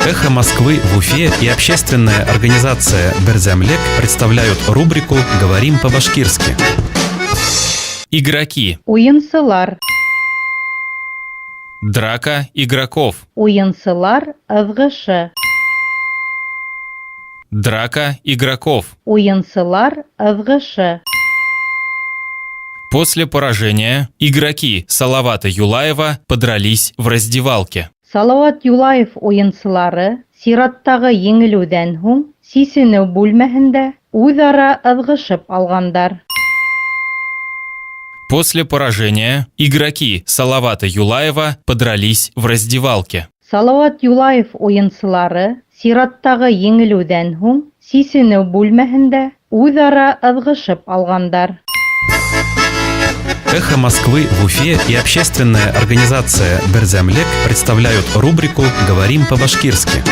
«Эхо Москвы» в Уфе и общественная организация «Берзямлек» представляют рубрику «Говорим по-башкирски». Игроки. Уйынсылар. Драка игроков. Уйынсылар ызгышы. Драка игроков. Уйынсылар ызгышы. После поражения игроки Салавата Юлаева подрались в раздевалке. Салават Юлаев уйынсылары сираттағы еңелүдән һуң сисенеү бүлмәһендә үҙара ыҙғышып алғандар. После поражения игроки Салавата Юлаева подрались в раздевалке. Салават Юлаев уйынсылары сираттағы еңелүдән һуң сисенеү бүлмәһендә үҙара ыҙғышып алғандар. «Эхо Москвы» в Уфе и общественная организация «Берзямлек» представляют рубрику «Говорим по-башкирски».